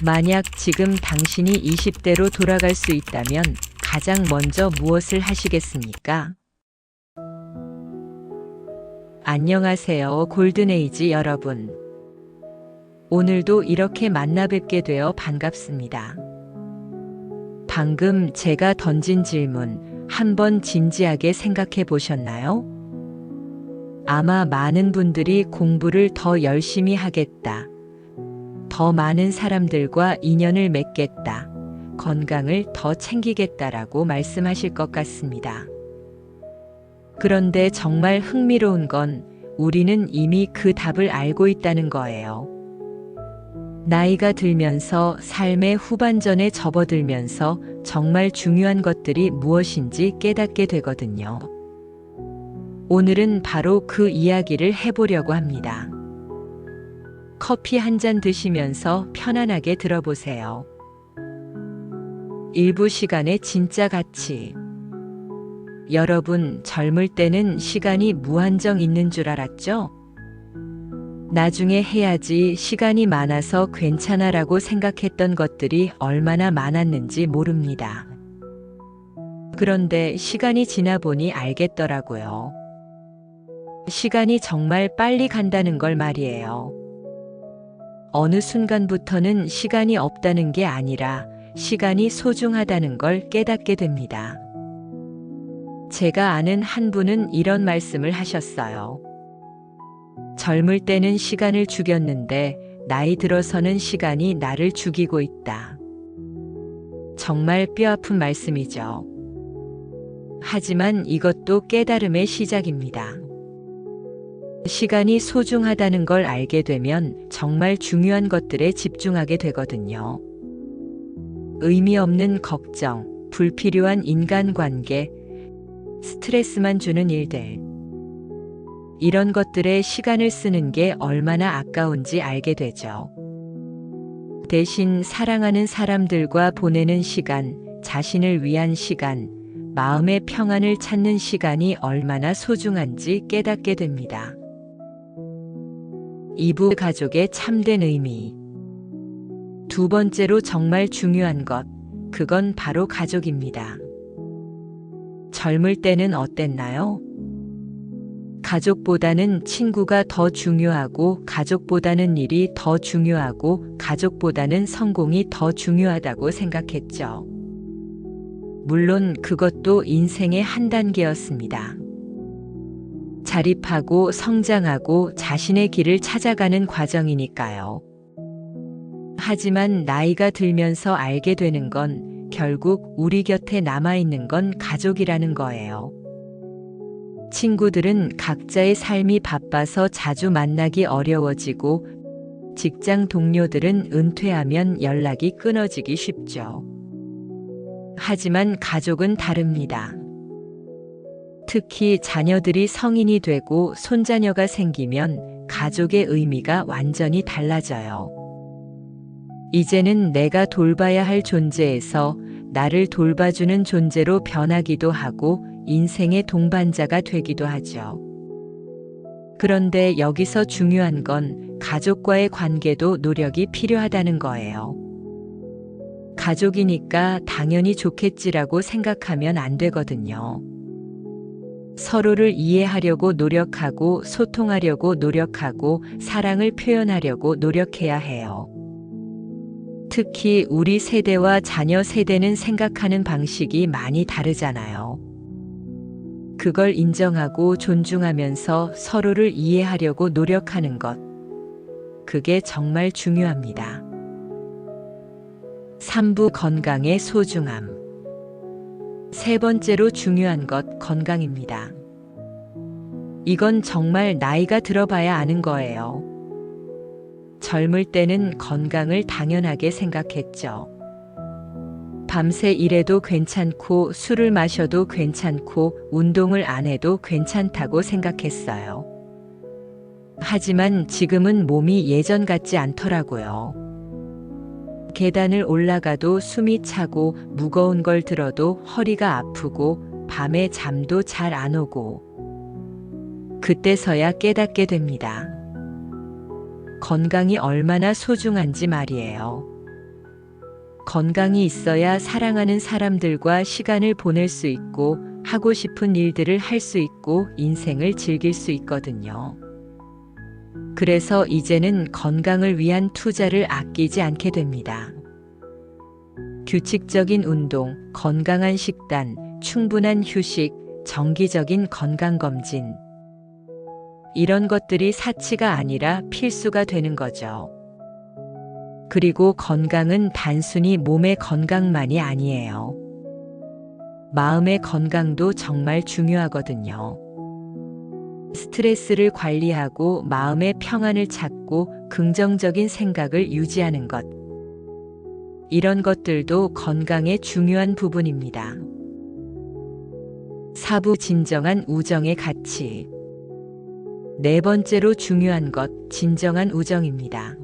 만약 지금 당신이 20대로 돌아갈 수 있다면 가장 먼저 무엇을 하시겠습니까? 안녕하세요, 골든에이지 여러분. 오늘도 이렇게 만나 뵙게 되어 반갑습니다. 방금 제가 던진 질문 한번 진지하게 생각해 보셨나요? 아마 많은 분들이 공부를 더 열심히 하겠다, 더 많은 사람들과 인연을 맺겠다, 건강을 더 챙기겠다라고 말씀하실 것 같습니다. 그런데 정말 흥미로운 건 우리는 이미 그 답을 알고 있다는 거예요. 나이가 들면서 삶의 후반전에 접어들면서 정말 중요한 것들이 무엇인지 깨닫게 되거든요. 오늘은 바로 그 이야기를 해보려고 합니다. 커피 한 잔 드시면서 편안하게 들어보세요. 일부 시간의 진짜 가치. 여러분, 젊을 때는 시간이 무한정 있는 줄 알았죠? 나중에 해야지, 시간이 많아서 괜찮아라고 생각했던 것들이 얼마나 많았는지 모릅니다. 그런데 시간이 지나 보니 알겠더라고요. 시간이 정말 빨리 간다는 걸 말이에요. 어느 순간부터는 시간이 없다는 게 아니라 시간이 소중하다는 걸 깨닫게 됩니다. 제가 아는 한 분은 이런 말씀을 하셨어요. 젊을 때는 시간을 죽였는데 나이 들어서는 시간이 나를 죽이고 있다. 정말 뼈아픈 말씀이죠. 하지만 이것도 깨달음의 시작입니다. 시간이 소중하다는 걸 알게 되면 정말 중요한 것들에 집중하게 되거든요. 의미 없는 걱정, 불필요한 인간관계, 스트레스만 주는 일들. 이런 것들에 시간을 쓰는 게 얼마나 아까운지 알게 되죠. 대신 사랑하는 사람들과 보내는 시간, 자신을 위한 시간, 마음의 평안을 찾는 시간이 얼마나 소중한지 깨닫게 됩니다. 2부 가족의 참된 의미. 두 번째로 정말 중요한 것, 그건 바로 가족입니다. 젊을 때는 어땠나요? 가족보다는 친구가 더 중요하고, 가족보다는 일이 더 중요하고, 가족보다는 성공이 더 중요하다고 생각했죠. 물론 그것도 인생의 한 단계였습니다. 자립하고 성장하고 자신의 길을 찾아가는 과정이니까요. 하지만 나이가 들면서 알게 되는 건 결국 우리 곁에 남아있는 건 가족이라는 거예요. 친구들은 각자의 삶이 바빠서 자주 만나기 어려워지고, 직장 동료들은 은퇴하면 연락이 끊어지기 쉽죠. 하지만 가족은 다릅니다. 특히 자녀들이 성인이 되고 손자녀가 생기면 가족의 의미가 완전히 달라져요. 이제는 내가 돌봐야 할 존재에서 나를 돌봐주는 존재로 변하기도 하고 인생의 동반자가 되기도 하죠. 그런데 여기서 중요한 건 가족과의 관계도 노력이 필요하다는 거예요. 가족이니까 당연히 좋겠지라고 생각하면 안 되거든요. 서로를 이해하려고 노력하고, 소통하려고 노력하고, 사랑을 표현하려고 노력해야 해요. 특히 우리 세대와 자녀 세대는 생각하는 방식이 많이 다르잖아요. 그걸 인정하고 존중하면서 서로를 이해하려고 노력하는 것, 그게 정말 중요합니다. 3부 건강의 소중함. 세 번째로 중요한 것, 건강입니다. 이건 정말 나이가 들어봐야 아는 거예요. 젊을 때는 건강을 당연하게 생각했죠. 밤새 일해도 괜찮고, 술을 마셔도 괜찮고, 운동을 안 해도 괜찮다고 생각했어요. 하지만 지금은 몸이 예전 같지 않더라고요. 계단을 올라가도 숨이 차고, 무거운 걸 들어도 허리가 아프고, 밤에 잠도 잘 안 오고. 그때서야 깨닫게 됩니다. 건강이 얼마나 소중한지 말이에요. 건강이 있어야 사랑하는 사람들과 시간을 보낼 수 있고 하고 싶은 일들을 할 수 있고 인생을 즐길 수 있거든요. 그래서 이제는 건강을 위한 투자를 아끼지 않게 됩니다. 규칙적인 운동, 건강한 식단, 충분한 휴식, 정기적인 건강검진. 이런 것들이 사치가 아니라 필수가 되는 거죠. 그리고 건강은 단순히 몸의 건강만이 아니에요. 마음의 건강도 정말 중요하거든요. 스트레스를 관리하고 마음의 평안을 찾고 긍정적인 생각을 유지하는 것. 이런 것들도 건강의 중요한 부분입니다. 4부 진정한 우정의 가치. 네 번째로 중요한 것, 진정한 우정입니다.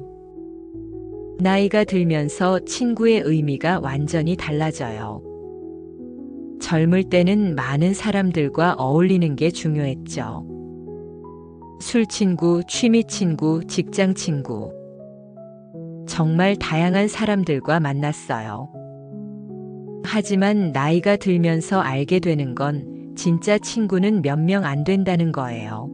나이가 들면서 친구의 의미가 완전히 달라져요. 젊을 때는 많은 사람들과 어울리는 게 중요했죠. 술 친구, 취미 친구, 직장 친구. 정말 다양한 사람들과 만났어요. 하지만 나이가 들면서 알게 되는 건 진짜 친구는 몇 명 안 된다는 거예요.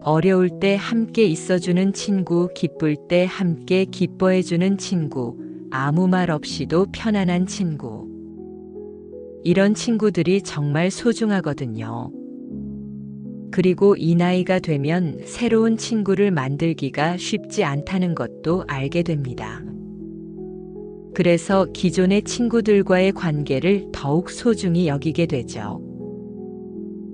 어려울 때 함께 있어주는 친구, 기쁠 때 함께 기뻐해주는 친구, 아무 말 없이도 편안한 친구. 이런 친구들이 정말 소중하거든요. 그리고 이 나이가 되면 새로운 친구를 만들기가 쉽지 않다는 것도 알게 됩니다. 그래서 기존의 친구들과의 관계를 더욱 소중히 여기게 되죠.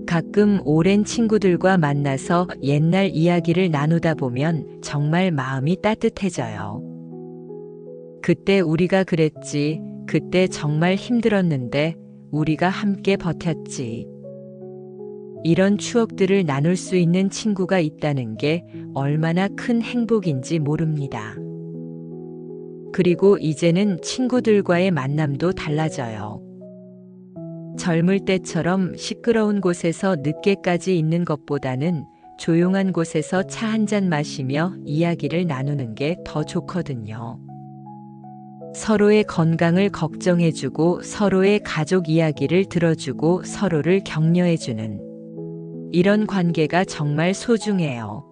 가끔 오랜 친구들과 만나서 옛날 이야기를 나누다 보면 정말 마음이 따뜻해져요. 그때 우리가 그랬지, 그때 정말 힘들었는데 우리가 함께 버텼지. 이런 추억들을 나눌 수 있는 친구가 있다는 게 얼마나 큰 행복인지 모릅니다. 그리고 이제는 친구들과의 만남도 달라져요. 젊을 때처럼 시끄러운 곳에서 늦게까지 있는 것보다는 조용한 곳에서 차 한 잔 마시며 이야기를 나누는 게 더 좋거든요. 서로의 건강을 걱정해주고 서로의 가족 이야기를 들어주고 서로를 격려해주는 이런 관계가 정말 소중해요.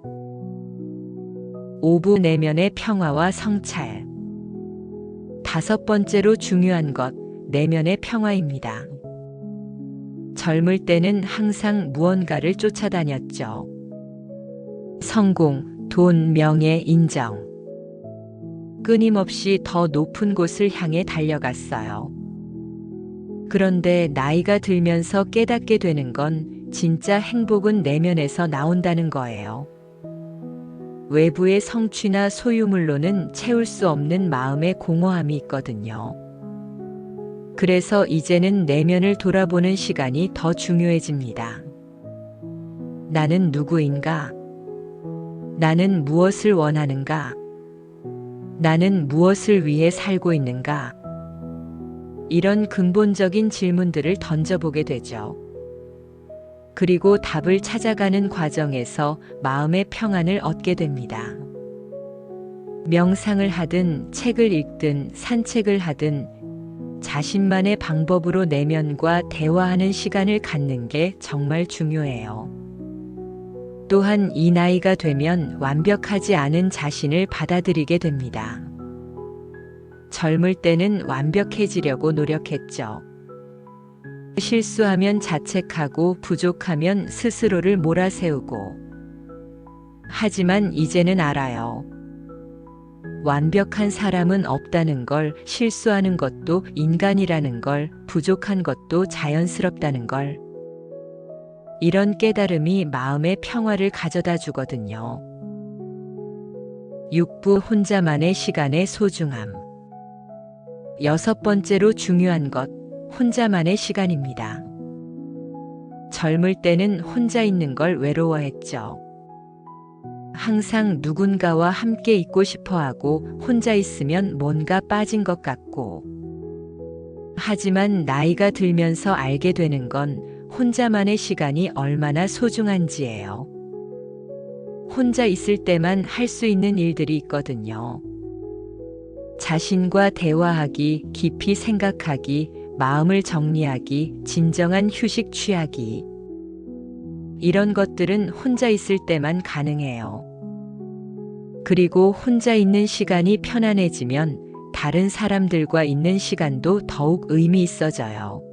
5부 내면의 평화와 성찰. 5번째로 중요한 것, 내면의 평화입니다. 젊을 때는 항상 무언가를 쫓아다녔죠. 성공, 돈, 명예, 인정. 끊임없이 더 높은 곳을 향해 달려갔어요. 그런데 나이가 들면서 깨닫게 되는 건 진짜 행복은 내면에서 나온다는 거예요. 외부의 성취나 소유물로는 채울 수 없는 마음의 공허함이 있거든요. 그래서 이제는 내면을 돌아보는 시간이 더 중요해집니다. 나는 누구인가? 나는 무엇을 원하는가? 나는 무엇을 위해 살고 있는가? 이런 근본적인 질문들을 던져보게 되죠. 그리고 답을 찾아가는 과정에서 마음의 평안을 얻게 됩니다. 명상을 하든 책을 읽든 산책을 하든 자신만의 방법으로 내면과 대화하는 시간을 갖는 게 정말 중요해요. 또한 이 나이가 되면 완벽하지 않은 자신을 받아들이게 됩니다. 젊을 때는 완벽해지려고 노력했죠. 실수하면 자책하고 부족하면 스스로를 몰아세우고. 하지만 이제는 알아요. 완벽한 사람은 없다는 걸, 실수하는 것도 인간이라는 걸, 부족한 것도 자연스럽다는 걸. 이런 깨달음이 마음의 평화를 가져다 주거든요. 6부 혼자만의 시간의 소중함. 6번째로 중요한 것, 혼자만의 시간입니다. 젊을 때는 혼자 있는 걸 외로워했죠. 항상 누군가와 함께 있고 싶어 하고 혼자 있으면 뭔가 빠진 것 같고. 하지만 나이가 들면서 알게 되는 건 혼자만의 시간이 얼마나 소중한지예요. 혼자 있을 때만 할 수 있는 일들이 있거든요. 자신과 대화하기, 깊이 생각하기, 마음을 정리하기, 진정한 휴식 취하기. 이런 것들은 혼자 있을 때만 가능해요. 그리고 혼자 있는 시간이 편안해지면 다른 사람들과 있는 시간도 더욱 의미 있어져요.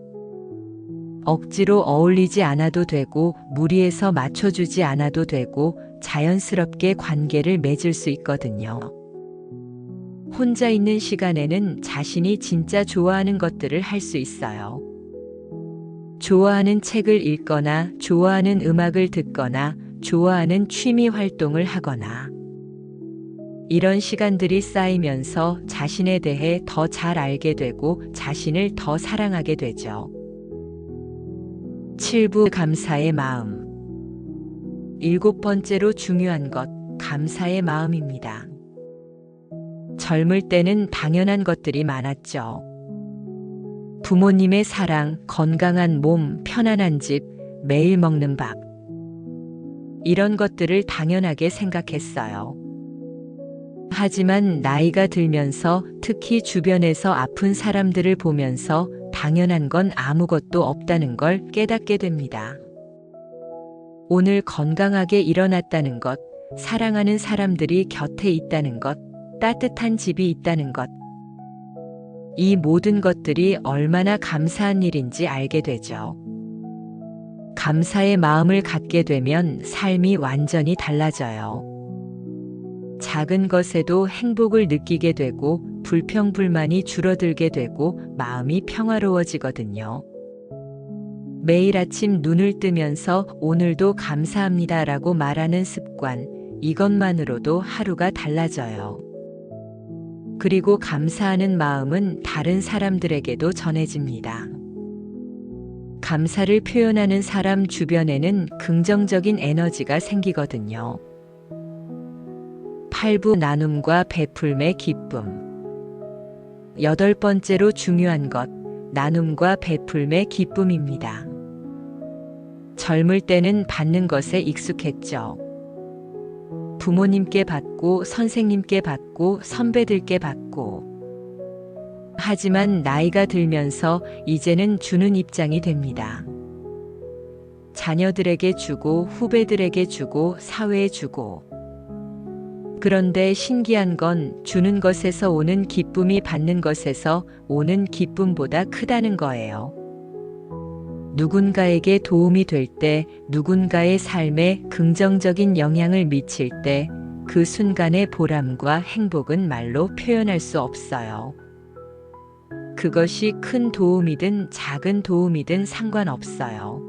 억지로 어울리지 않아도 되고, 무리해서 맞춰주지 않아도 되고, 자연스럽게 관계를 맺을 수 있거든요. 혼자 있는 시간에는 자신이 진짜 좋아하는 것들을 할 수 있어요. 좋아하는 책을 읽거나, 좋아하는 음악을 듣거나, 좋아하는 취미 활동을 하거나. 이런 시간들이 쌓이면서 자신에 대해 더 잘 알게 되고 자신을 더 사랑하게 되죠. 7부 감사의 마음. 7번째로 중요한 것, 감사의 마음입니다. 젊을 때는 당연한 것들이 많았죠. 부모님의 사랑, 건강한 몸, 편안한 집, 매일 먹는 밥. 이런 것들을 당연하게 생각했어요. 하지만 나이가 들면서 특히 주변에서 아픈 사람들을 보면서 당연한 건 아무것도 없다는 걸 깨닫게 됩니다. 오늘 건강하게 일어났다는 것, 사랑하는 사람들이 곁에 있다는 것, 따뜻한 집이 있다는 것. 이 모든 것들이 얼마나 감사한 일인지 알게 되죠. 감사의 마음을 갖게 되면 삶이 완전히 달라져요. 작은 것에도 행복을 느끼게 되고 불평불만이 줄어들게 되고 마음이 평화로워지거든요. 매일 아침 눈을 뜨면서 오늘도 감사합니다라고 말하는 습관, 이것만으로도 하루가 달라져요. 그리고 감사하는 마음은 다른 사람들에게도 전해집니다. 감사를 표현하는 사람 주변에는 긍정적인 에너지가 생기거든요. 8부 나눔과 베풀매 기쁨. 8번째로 중요한 것, 나눔과 베풀매 기쁨입니다. 젊을 때는 받는 것에 익숙했죠. 부모님께 받고, 선생님께 받고, 선배들께 받고. 하지만 나이가 들면서 이제는 주는 입장이 됩니다. 자녀들에게 주고, 후배들에게 주고, 사회에 주고. 그런데 신기한 건 주는 것에서 오는 기쁨이 받는 것에서 오는 기쁨보다 크다는 거예요. 누군가에게 도움이 될 때, 누군가의 삶에 긍정적인 영향을 미칠 때, 그 순간의 보람과 행복은 말로 표현할 수 없어요. 그것이 큰 도움이든 작은 도움이든 상관없어요.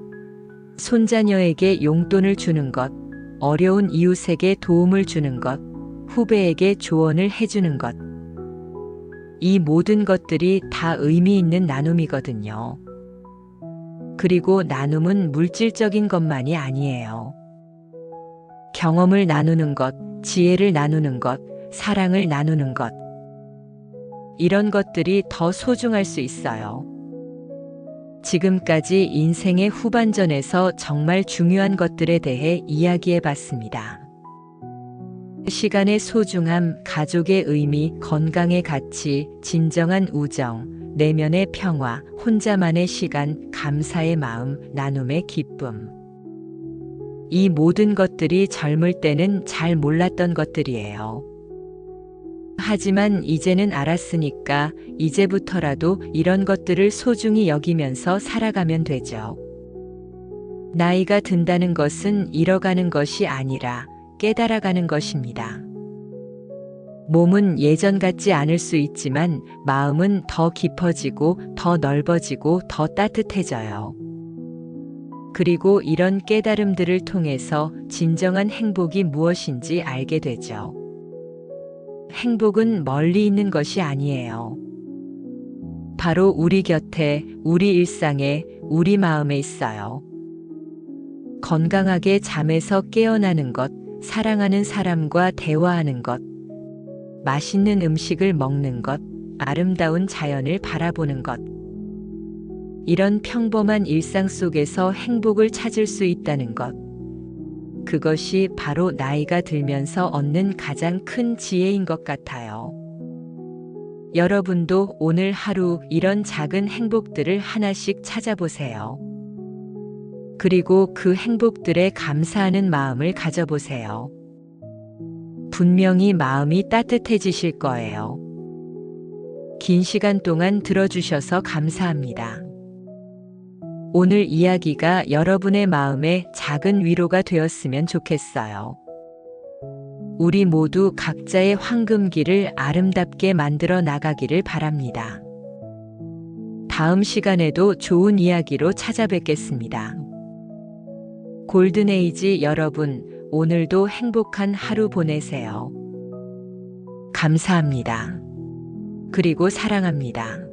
손자녀에게 용돈을 주는 것, 어려운 이웃에게 도움을 주는 것, 후배에게 조언을 해주는 것. 이 모든 것들이 다 의미 있는 나눔이거든요. 그리고 나눔은 물질적인 것만이 아니에요. 경험을 나누는 것, 지혜를 나누는 것, 사랑을 나누는 것. 이런 것들이 더 소중할 수 있어요. 지금까지 인생의 후반전에서 정말 중요한 것들에 대해 이야기해 봤습니다. 시간의 소중함, 가족의 의미, 건강의 가치, 진정한 우정, 내면의 평화, 혼자만의 시간, 감사의 마음, 나눔의 기쁨. 이 모든 것들이 젊을 때는 잘 몰랐던 것들이에요. 하지만 이제는 알았으니까 이제부터라도 이런 것들을 소중히 여기면서 살아가면 되죠. 나이가 든다는 것은 잃어가는 것이 아니라 깨달아가는 것입니다. 몸은 예전 같지 않을 수 있지만 마음은 더 깊어지고 더 넓어지고 더 따뜻해져요. 그리고 이런 깨달음들을 통해서 진정한 행복이 무엇인지 알게 되죠. 행복은 멀리 있는 것이 아니에요. 바로 우리 곁에, 우리 일상에, 우리 마음에 있어요. 건강하게 잠에서 깨어나는 것, 사랑하는 사람과 대화하는 것, 맛있는 음식을 먹는 것, 아름다운 자연을 바라보는 것. 이런 평범한 일상 속에서 행복을 찾을 수 있다는 것. 그것이 바로 나이가 들면서 얻는 가장 큰 지혜인 것 같아요. 여러분도 오늘 하루 이런 작은 행복들을 하나씩 찾아보세요. 그리고 그 행복들에 감사하는 마음을 가져보세요. 분명히 마음이 따뜻해지실 거예요. 긴 시간 동안 들어주셔서 감사합니다. 오늘 이야기가 여러분의 마음에 작은 위로가 되었으면 좋겠어요. 우리 모두 각자의 황금길을 아름답게 만들어 나가기를 바랍니다. 다음 시간에도 좋은 이야기로 찾아뵙겠습니다. 골든에이지 여러분, 오늘도 행복한 하루 보내세요. 감사합니다. 그리고 사랑합니다.